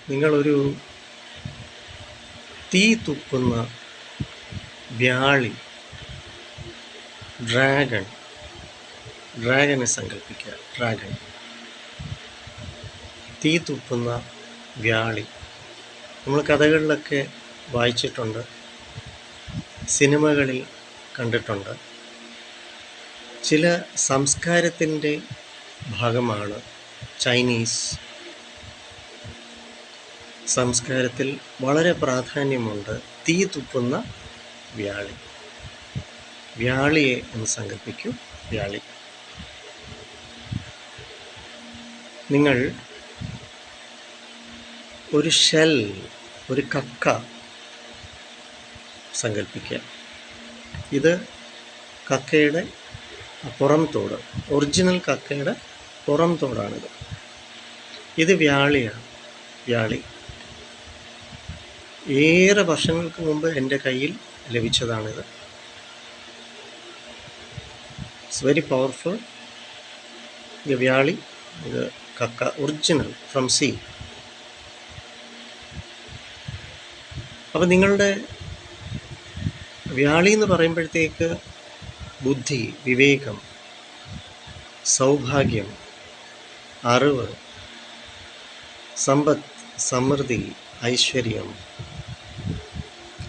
നിങ്ങളൊരു തീ തുപ്പുന്ന വ്യാളി, ഡ്രാഗനെ സങ്കല്പിക്കുക. തീ തുപ്പുന്ന വ്യാളി നമ്മൾ കഥകളിലൊക്കെ വായിച്ചിട്ടുണ്ട്, സിനിമകളിൽ കണ്ടിട്ടുണ്ട്. ചില സംസ്കാരത്തിൻ്റെ ഭാഗമാണ് ചൈനീസ് സംസ്കാരത്തിൽ വളരെ പ്രാധാന്യമുണ്ട് തീ തുപ്പുന്ന വ്യാളിയെ എന്ന് സങ്കല്പിക്കൂ. വ്യാളി, നിങ്ങൾ ഒരു ഷെൽ, ഒരു കക്ക സങ്കല്പിക്കുക. ഇത് കക്കയുടെ പുറംതോട്, ഒറിജിനൽ കക്കയുടെ പുറംതോടാണിത്. ഇത് വ്യാളിയാണ്. വ്യാളി ഏറെ വർഷങ്ങൾക്ക് മുമ്പ് എൻ്റെ കയ്യിൽ ലഭിച്ചതാണിത്. It's very powerful. ഇത് വ്യാളി, ഇത് കക്ക, ഒറിജിനൽ ഫ്രം സീ. അപ്പം നിങ്ങളുടെ വ്യാളി എന്ന് പറയുമ്പോഴത്തേക്ക് ബുദ്ധി, വിവേകം, സൗഭാഗ്യം, അറിവ്, സമ്പത്ത്, സമൃദ്ധി, ഐശ്വര്യം.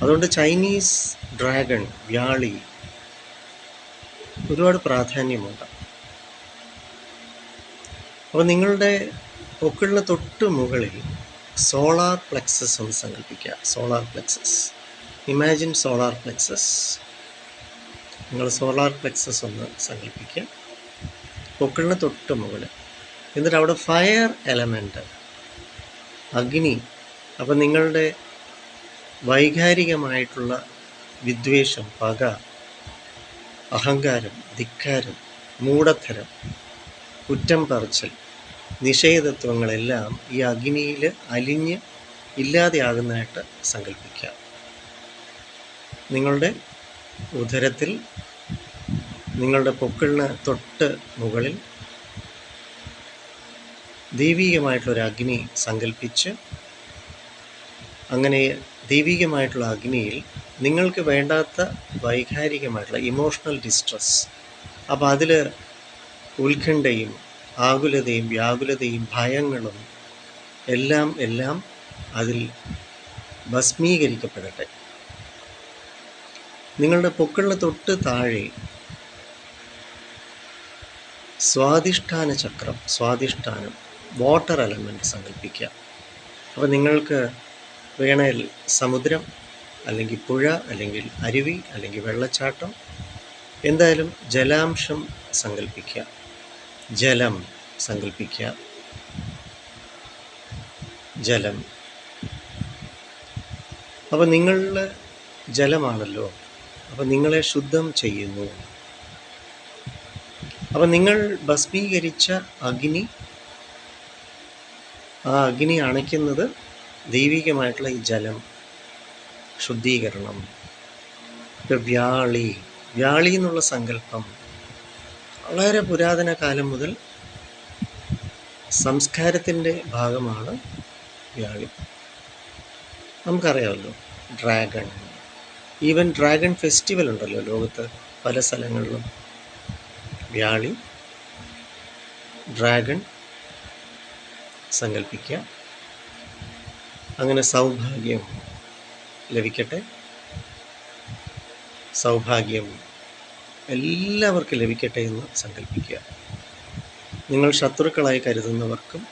അതുകൊണ്ട് ചൈനീസ് ഡ്രാഗൺ, വ്യാളി ഒരുപാട് പ്രാധാന്യമുണ്ട്. അപ്പോൾ നിങ്ങളുടെ പൊക്കിളിന് തൊട്ട് മുകളിൽ സോളാർ പ്ലെക്സസ് ഒന്ന് സങ്കല്പിക്കുക. Solar plexus, imagine solar plexus. നിങ്ങൾ സോളാർ പ്ലെക്സസ് ഒന്ന് സങ്കല്പിക്കുക, പൊക്കിളിന് തൊട്ട് മുകളിൽ. എന്നിട്ട് അവിടെ ഫയർ എലമെൻ്റ്, അഗ്നി. അപ്പം നിങ്ങളുടെ വൈകാരികമായിട്ടുള്ള വിദ്വേഷം, പക, അഹങ്കാരം, ധിക്കാരം, മൂഢത്തരം, കുറ്റം പറച്ചൽ, നിഷേധത്വങ്ങളെല്ലാം ഈ അഗ്നിയിൽ അലിഞ്ഞ് ഇല്ലാതെയാകുന്നതായിട്ട് സങ്കല്പിക്കുക. നിങ്ങളുടെ ഉദരത്തിൽ, നിങ്ങളുടെ പൊക്കിളിന് തൊട്ട് മുകളിൽ ദൈവീകമായിട്ടുള്ളൊരു അഗ്നി സങ്കല്പിച്ച്, അങ്ങനെ ദൈവികമായിട്ടുള്ള അഗ്നിയിൽ നിങ്ങൾക്ക് വേണ്ടാത്ത വൈകാരികമായിട്ടുള്ള ഇമോഷണൽ ഡിസ്ട്രെസ്, അപ്പോൾ അതിൽ ഉത്കണ്ഠയും ആകുലതയും വ്യാകുലതയും ഭയങ്ങളും എല്ലാം അതിൽ ഭസ്മീകരിക്കപ്പെടട്ടെ. നിങ്ങളുടെ പൊക്കിളിന് തൊട്ട് താഴെ സ്വാധിഷ്ഠാന ചക്രം, വാട്ടർ എലമെൻറ്റ് സങ്കല്പിക്കുക. അപ്പോൾ നിങ്ങൾക്ക് വേണേൽ സമുദ്രം, അല്ലെങ്കിൽ പുഴ, അല്ലെങ്കിൽ അരുവി, അല്ലെങ്കിൽ വെള്ളച്ചാട്ടം, എന്തായാലും ജലാംശം സങ്കല്പിക്കുക. ജലം സങ്കല്പിക്കുക. ജലം. അപ്പോൾ നിങ്ങളിൽ ജലമാണല്ലോ, അപ്പോൾ നിങ്ങളെ ശുദ്ധം ചെയ്യുന്നു. അപ്പം നിങ്ങൾ ഭസ്മീകരിച്ച അഗ്നി, ആ അഗ്നി അണയ്ക്കുന്നത് ദൈവികമായിട്ടുള്ള ഈ ജലം, ശുദ്ധീകരണം. വ്യാളി എന്നുള്ള സങ്കല്പം വളരെ പുരാതന കാലം മുതൽ സംസ്കാരത്തിൻ്റെ ഭാഗമാണ് വ്യാളി. നമുക്കറിയാമല്ലോ, ഡ്രാഗൺ, ഈവൻ ഡ്രാഗൺ ഫെസ്റ്റിവൽ ഉണ്ടല്ലോ ലോകത്ത് പല സ്ഥലങ്ങളിലും. വ്യാളി, ഡ്രാഗൺ സങ്കല്പിക്കുക. അങ്ങനെ സൗഭാഗ്യം ലഭിക്കട്ടെ. സൗഭാഗ്യം എല്ലാവർക്കും ലഭിക്കട്ടെ എന്ന് സങ്കല്പിക്കുക. നിങ്ങൾ ശത്രുക്കളായി കരുതുന്നവർക്കും,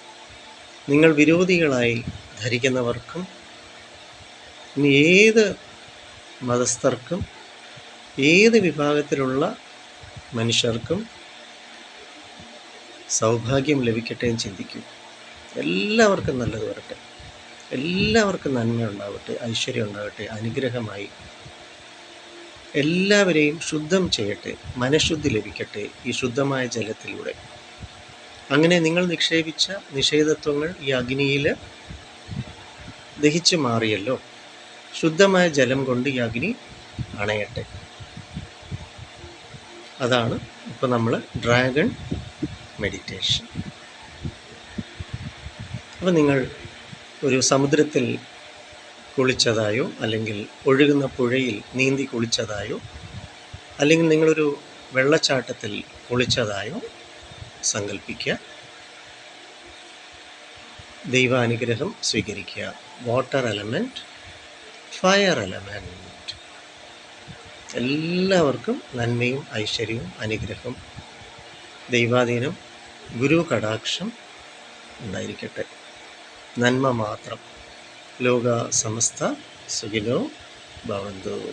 നിങ്ങൾ വിരോധികളായി ധരിക്കുന്നവർക്കും, ഇനി ഏത് മതസ്ഥർക്കും, ഏത് വിഭാഗത്തിലുള്ള മനുഷ്യർക്കും സൗഭാഗ്യം ലഭിക്കട്ടെ എന്ന് ചിന്തിക്കൂ. എല്ലാവർക്കും നല്ലത് വരട്ടെ, എല്ലാവർക്കും നന്മ ഉണ്ടാവട്ടെ, ഐശ്വര്യം ഉണ്ടാകട്ടെ, അനുഗ്രഹമായി എല്ലാവരെയും ശുദ്ധം ചെയ്യട്ടെ, മനഃശുദ്ധി ലഭിക്കട്ടെ ഈ ശുദ്ധമായ ജലത്തിലൂടെ. അങ്ങനെ നിങ്ങൾ നിക്ഷേപിച്ച നിഷേധത്വങ്ങൾ ഈ അഗ്നിയിൽ ദഹിച്ചു മാറിയല്ലോ. ശുദ്ധമായ ജലം കൊണ്ട് ഈ അഗ്നി അണയട്ടെ. അതാണ് ഇപ്പോൾ നമ്മൾ ഡ്രാഗൺ മെഡിറ്റേഷൻ. അപ്പോൾ നിങ്ങൾ ഒരു സമുദ്രത്തിൽ കുളിച്ചതായോ, അല്ലെങ്കിൽ ഒഴുകുന്ന പുഴയിൽ നീന്തി കുളിച്ചതായോ, അല്ലെങ്കിൽ നിങ്ങളൊരു വെള്ളച്ചാട്ടത്തിൽ കുളിച്ചതായോ സങ്കല്പിക്കുക. ദൈവാനുഗ്രഹം സ്വീകരിക്കുക. Water element, fire element. എല്ലാവർക്കും നന്മയും ഐശ്വര്യവും അനുഗ്രഹം, ദൈവാധീനം, ഗുരു കടാക്ഷം ഉണ്ടായിരിക്കട്ടെ. നന്മ മാത്രം. ലോക സമസ്ത സുഖിനോ ഭവന്തു.